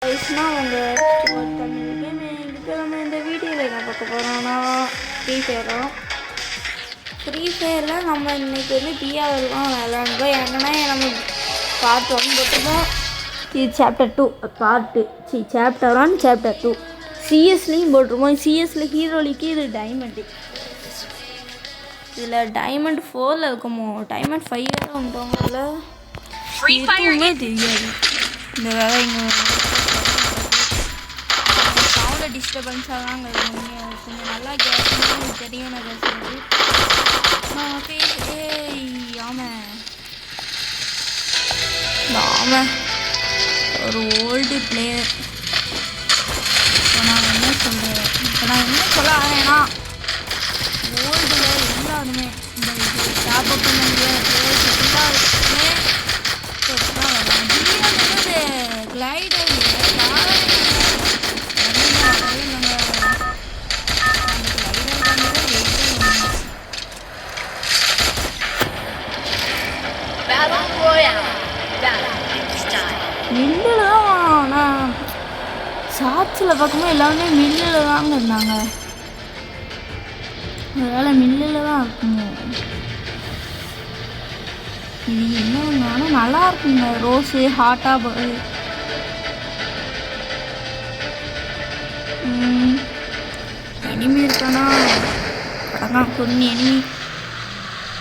வயசுனா அவங்க தமிழ் கேமிங். இப்போ நம்ம இந்த வீடியோவில் என்ன பார்க்க போகிறோம்னா ஃப்ரீ ஃபயரில் நம்ம இன்றைக்கி வந்து பிஆர்லாம் விளாண்டுறோம். ஏன்னா நம்ம பார்ட் 1 போட்டுருக்கோம், இது சாப்டர் 2 சாப்டர் 1 சாப்டர் 2 சிஎஸ்லேயும் போட்டிருக்கோம். சிஎஸ்சில் ஹீரோலிக்கு இது டைமண்டு, இதில் டைமண்ட் 4 இருக்குமோ டைமண்ட் 5 வந்துட்டவங்கள எதுவுமே தெரியாது. இந்த வேலை இங்கே சவுண்டை டிஸ்டர்பன்ஸாக தாங்க கொஞ்சம் நல்லா கேட்கணும். எனக்கு தெரியும் நான் பேசுகிறது. ஆமாம் ஒரு ஓல்டு பிளேயர். இப்போ நான் என்ன சொல்ல வரேன்னா ஓல்டில் எல்லாருமே இந்த இது டாப் அப் பண்ண முடியாத பிளேயர்ஸ் எல்லாருக்குமே கிளைடர் மில்லில் தான். நான் ஷார்ட்ஸில் பார்க்கும்போது எல்லாருமே மில்லில் தாங்க இருந்தாங்க. அதனால் மில்லில் தான் இருக்குங்க. இது என்னங்க ஆனால் நல்லா இருக்குங்க. ரோஸு ஹாட்டாக எனிமி இருக்கானா அதான் கொஞ்சம் எனிமி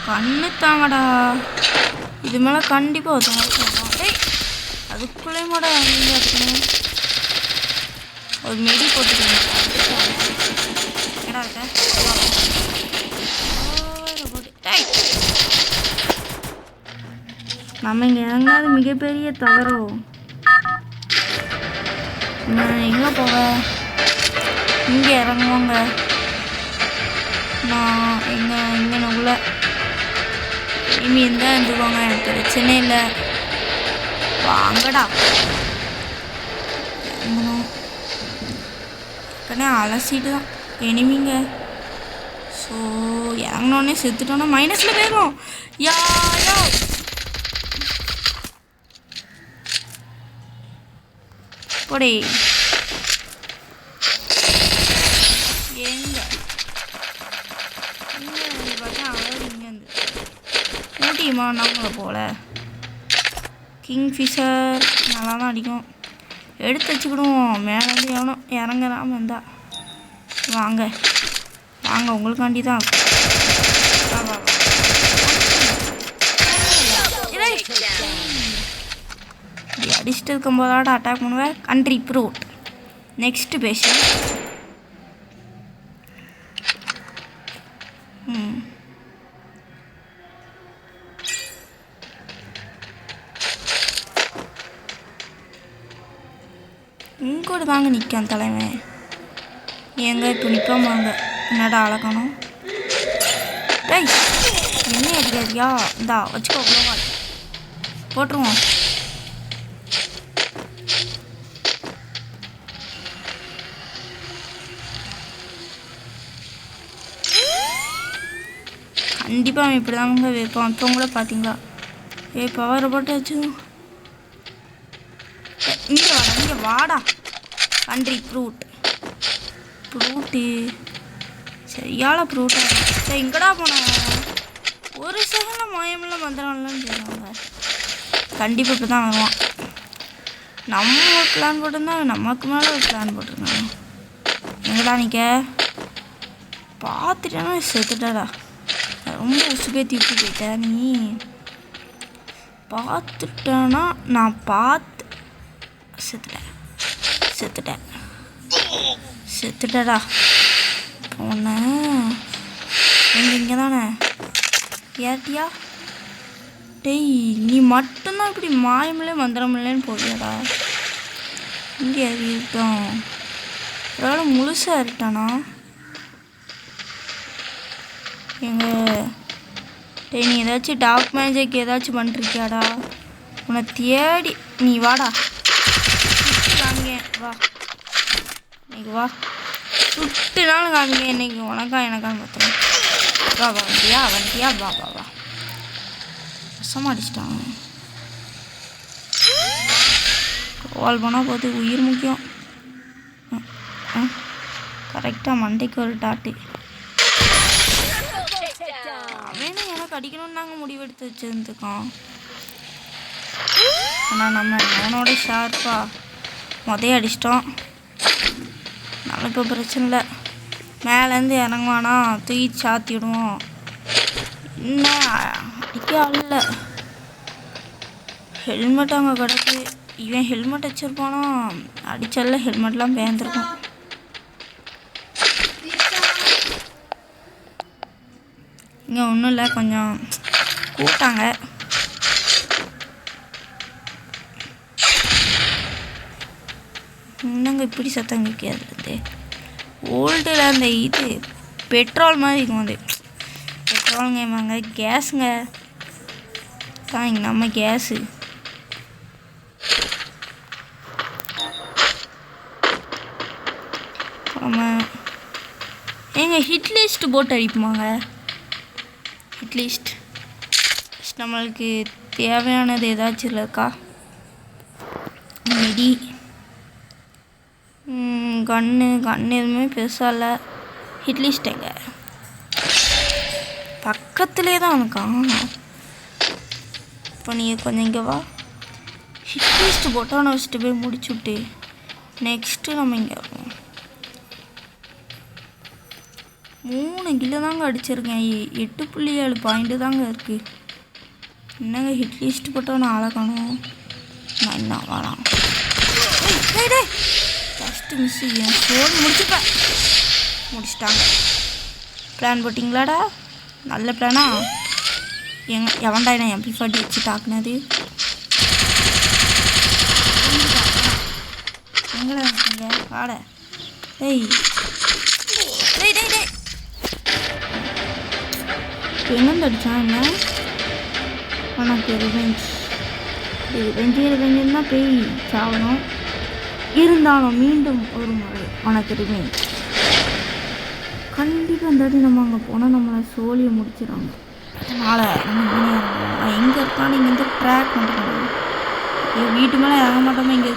கண்ணு தாங்கடா. இது மேலே கண்டிப்பாக ஒருத்தவங்க அதுக்குள்ளே மாட இருக்கணும். ஒரு மெடி போட்டுக்கணும். ஏடா நம்ம இங்கே இறங்காத மிகப்பெரிய தவறோ. நான் எங்கே போவேன்? இங்கே இறங்குவாங்க. நான் எங்கே உள்ள இனிமே இருந்தால் இருந்துக்குவாங்க, எனக்கு பிரச்சனை இல்லை. வாங்கடா இறங்கணும். ஏற்கனவே அலசிட்டு தான் எனிமிங்க. ஸோ இறங்கினோடனே செத்துட்டோன்னா மைனஸில் போயிடும். யாரோ போடே எங்க பார்த்தா அவர் இங்கேருந்து ஊட்டியுமா நம்மளை போல. கிங்ஃபிஷர் நல்லா தான் அடிக்கும், எடுத்து வச்சுக்கிடுவோம். மேலே எவனும் இறங்குறாமல் இருந்தா வாங்க வாங்க உங்களுக்காண்டி தான். அடிச்சுட்டு இருக்கும்போதோட அட்டாக் பண்ணுவேன். Country fruit. நெக்ஸ்ட்டு பேஷன் இங்கோடு தாங்க நிற்கான் தலைவன். ஏங்க இப்போ நிற்காமாங்க என்னடா அழகணும். டேய் என்ன அடிக்காதியா? இந்தா வச்சுக்கோ, அவ்வளோவா போட்டுருவோம். கண்டிப்பாக அவன் இப்படி தாங்க வைப்பான். இப்போ கூட பார்த்தீங்களா பவரை போட்டு வச்சு இங்கே வாடா. கண்ட்ரி ப்ரூட்டு சரியால ப்ரூட்டாக இங்கடா போனேன். ஒரு செகண்டில் மாயமெல்லாம் மந்திரம்லாம் செய்வாங்க. கண்டிப்பாக இப்போ தான் வருவான். நம்ம ஒரு பிளான் போட்டிருந்தா நமக்கு மேலே ஒரு பிளான் போட்டிருக்காங்க. எங்கடா நிற்க பார்த்துட்டேன்னா செத்துட்டாடா. ரொம்ப உசுப்பேத்தி விட்டு போயிட்டேன். நீ பார்த்துட்டேன்னா நான் பார்த்து செத்துட்டடா போன இங்கே தானே ஏட்டியா? டேய் நீ மட்டும்தான் இப்படி மாயமில்லை மந்திரமில்லைன்னு போவியாடா. இங்கே இருக்கட்டும். ஒருவேளை முழுசாக இருட்டானா எங்க? டேய் நீ ஏதாச்சும் டார்க் மேஜிக் ஏதாச்சும் பண்ணிருக்கியாடா? உன்னை தேடி நீ வாடா. காமிங்க வா, இன்னைக்கு வா சுட்டுனாலும் காமிங்க. இன்னைக்கு உனக்கா எனக்கான்னு பார்த்துருவேன். வா வண்டியா வா வா வா. விஷமா அடிச்சிட்டாங்க. கால் பண்ணால் பார்த்து உயிர் முக்கியம். கரெக்டாக மண்டைக்கு ஒரு டாட்டு. அவனே எனக்கு அடிக்கணும்னு நாங்கள் முடிவெடுத்து வச்சுருந்துருக்கோம். ஆனால் நம்ம அவனோட ஷார்ப்பா அடிச்சிட்டோம். நம்ம இப்போ பிரச்சனை இல்லை. மேலேருந்து இறங்குவானா தூக்கி சாத்தி விடுவோம். இன்னும் அடிக்க ஆள். ஹெல்மெட் அங்கே கிடக்கு. இவன் ஹெல்மெட் வச்சுருப்பானா அடிச்சால ஹெல்மெட்லாம் பேர்ந்துருக்கும். இங்கே ஒன்றும் இல்லை, கொஞ்சம் கூட்டாங்க. இன்னங்க இப்படி சத்தம் கேட்காது. ஓல்டில் அந்த இது பெட்ரோல் மாதிரி இருக்கும். அது பெட்ரோலுங்க கேஸுங்க தான். இங்கே நம்ம கேஸு ஆமாம். ஏங்க ஹிட் லிஸ்ட் போட்டு அடிப்போமாங்க? ஹிட் லிஸ்ட் நம்மளுக்கு தேவையானது ஏதாச்சும் இல்லைக்கா? மெடி கன்று எதுவுமே பெருசாக இல்லை. ஹிட் லிஸ்ட் எங்க பக்கத்துலேயே தான் இருக்கா. இப்போ நீங்கள் கொஞ்சம் இங்கே வா. ஹிட் லிஸ்ட் போட்டால் வச்சுட்டு போய் முடிச்சு விட்டு நெக்ஸ்ட்டு நம்ம இங்கே வருவோம். 3 கிலோ தாங்க அடிச்சிருக்கேன். 8.7 பாயிண்ட்டு தாங்க இருக்குது. என்னங்க ஹிட் லிஸ்ட் போட்டால் நான் ஆளை காணும். நான் என்ன வரலாம். ஃபஸ்ட்டு மிஸ் என் ஃபோன் முடிச்சிட்டாங்க. பிளான் போட்டிங்களாடா? நல்ல பிளானா? எவன்டா என்ன MP40 வச்சு தாக்குனது? எங்கடா இருக்கீங்க? வாட. டேய் எங்கேருந்து அடித்தான் என்ன? உனக்கு ரிவெஞ்சுன்னா போய் சாகணும். இருந்தாலும் மீண்டும் ஒரு முறை உனக்கு ரிவெஞ்ச். கண்டிப்பாக அந்த வாட்டி நம்ம அங்கே போனால் நம்மளை சோழியை முடிச்சிடுவாங்க. அதனால் நம்ம எங்கே இருக்கான்னு இங்கே வந்து ட்ராக் பண்ணிட்டு வீட்டு மேலே இறங்க மாட்டோமா? இங்கே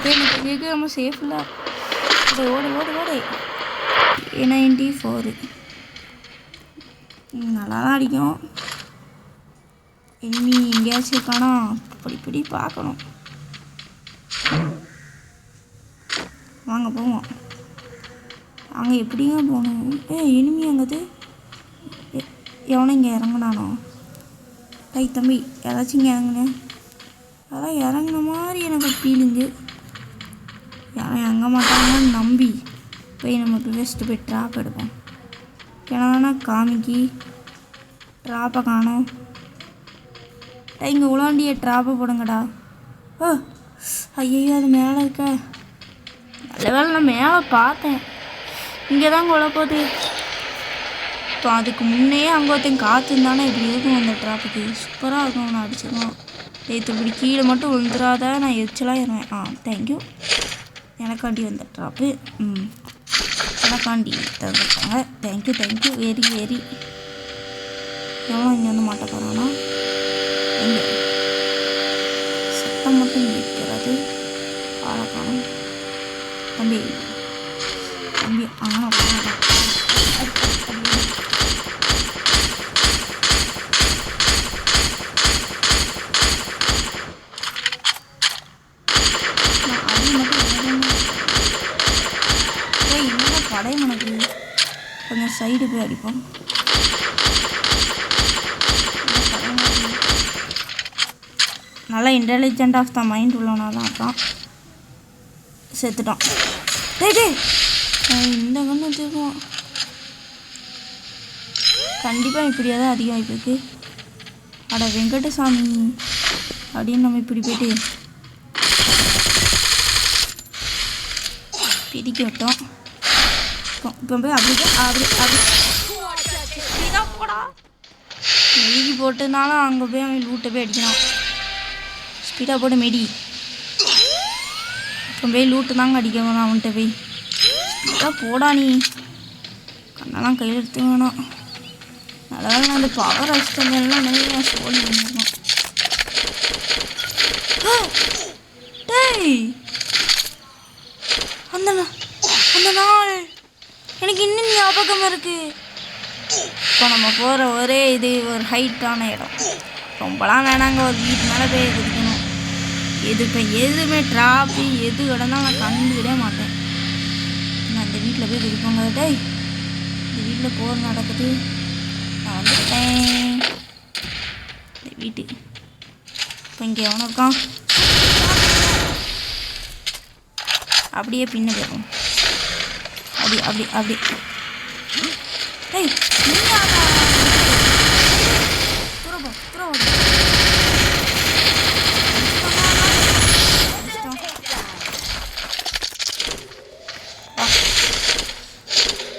இருக்க நம்ம சேஃப் இல்லை. ஓடு A94 நல்லா தான் அடிக்கும். இனிமே எங்கேயாச்சும் இருக்கானா இப்படி பார்க்கணும். வாங்க போவோம். அங்கே எப்படிங்க போகணும்? இனிமே அங்கது எவனும் இங்கே இறங்கினானோ? தம்பி ஏதாச்சும் இங்கே இறங்குனேன். அதான் இறங்குன மாதிரி எனக்கு ஃபீலிங்கு. யாரும் இறங்க மாட்டாங்கன்னு நம்பி போய் நமக்கு வெஸ்ட்டு போய் ட்ராப் எடுப்போம். கிணறுனா காமிக்கி ட்ராப்பை காணும். இங்கே உலாண்டிய ட்ராப்பை போடுங்கடா. ஐயோ அது மேலே இருக்க. நல்ல வேலை நான் மேலே பார்த்தேன். இங்கே தான் போகுது. இப்போ அதுக்கு முன்னே அங்கே ஒருத்தன் காற்றுந்தானே இப்படி இருக்கும். அந்த ட்ராப்புக்கு சூப்பராக இருக்கும். நான் அடிச்சிருவோம். இப்படி கீழே மட்டும் விழுந்துடாத. நான் எரிச்சலாக இருவேன். தேங்க்யூ. எனக்காண்டி வந்த ட்ராப்பு. எனக்காண்டி தந்துருக்காங்க. Thank you very. எவ்வளோ இங்கே வந்து மாட்ட போகிறானா? எங்கே சத்தம் மட்டும் இருக்கிறது. ஆளை காணும். தம்பி ஆனால் படை உனக்கு கொஞ்சம் சைடு போய் அடிப்போம். நல்லா இன்டெலிஜென்ட் ஆஃப் த மைண்ட் உள்ளவனா தான் இருக்கான். செத்துட்டான். இந்த கண்ணு வச்சுருக்கோம். கண்டிப்பாக இப்படியே தான் அதிகம் வாய்ப்பு இருக்குது. அட வெங்கடசாமி அப்படின்னு நம்ம இப்படி போய்ட்டு பிரிக்க விட்டோம். இப்போ போய் அப்படிதான் போடா. மெடிக்கு போட்டதுனாலும் அங்கே போய் அவன் லூட்டை போய் அடிக்கணும். ஸ்பீடாக போட்டு மெடி. இப்போ போய் லூட்டு தாங்க அடிக்க வேணாம். அவன்கிட்ட போய் ஸ்பீடாக போடா. நீ கண்ணெல்லாம் கையில் எடுத்து வேணாம். நல்லா நான் அந்த பவர் அடிச்சிட்டெல்லாம் நிறைய சோழி வந்துருக்கோம். டேய் அந்த அந்த நாள் எனக்கு இன்னும் ஞாபகம் இருக்கு. இப்போ நம்ம போகிற ஒரே இது ஒரு ஹைட்டான இடம். ரொம்பலாம் வேணாங்க, ஒரு வீட்டு மேலே போய் குதிக்கணும். இப்போ எதுவுமே டிராஃபி எது இடம்னா நான் கண்டுக்கிடவே மாட்டேன். நான் இந்த வீட்டில் போய் குதிப்போங்க. டேய், இந்த வீட்டில் போர் நடக்குது. நான் வந்துட்டேன் இந்த வீட்டுக்கு. இப்போ இங்கே எவனை இருக்கான்? அப்படியே பின்ன போயிடும். அப்படி அப்படி அப்படி. டேய்,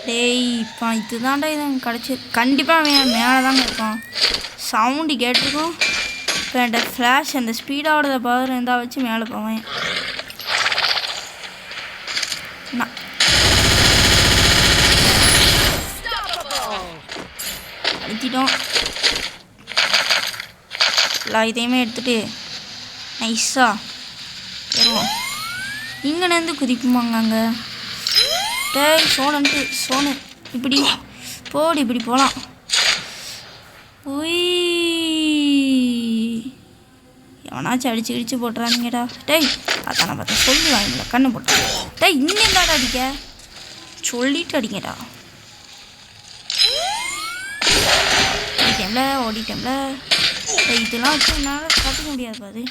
டேய் இப்போ இதுதான்டா இது கிடச்சி. கண்டிப்பாக அவன் மேலே தாங்க இருப்பான். சவுண்டு கேட்டிருக்கும். இப்போ என்கிட்ட ஃப்ளாஷ் அந்த ஸ்பீடாவோட பவர் இருந்தால் வச்சு மேலே போவேன். நான் அழுத்திட்டோம். எல்லா இதையுமே எடுத்துகிட்டு நைஸாக வருவோம். இங்கேருந்து குதிப்புமாங்க அங்கே. டேய் சோனு இப்படி போடி, இப்படி போகலாம். உய், எவனாச்சும் அடிச்சு போட்டுறானுங்கடா. டேய் அதான் பார்த்தா சொல்லி வாங்கிங்களா கண்ணு போட்டான். டேய் இன்னும் இருந்தாடா அடிக்க சொல்லிட்டு அடிங்கடா. ஓடிட்டேன்ல. இதெல்லாம் வச்சு என்னால் கற்றுக்க முடியாது பாது.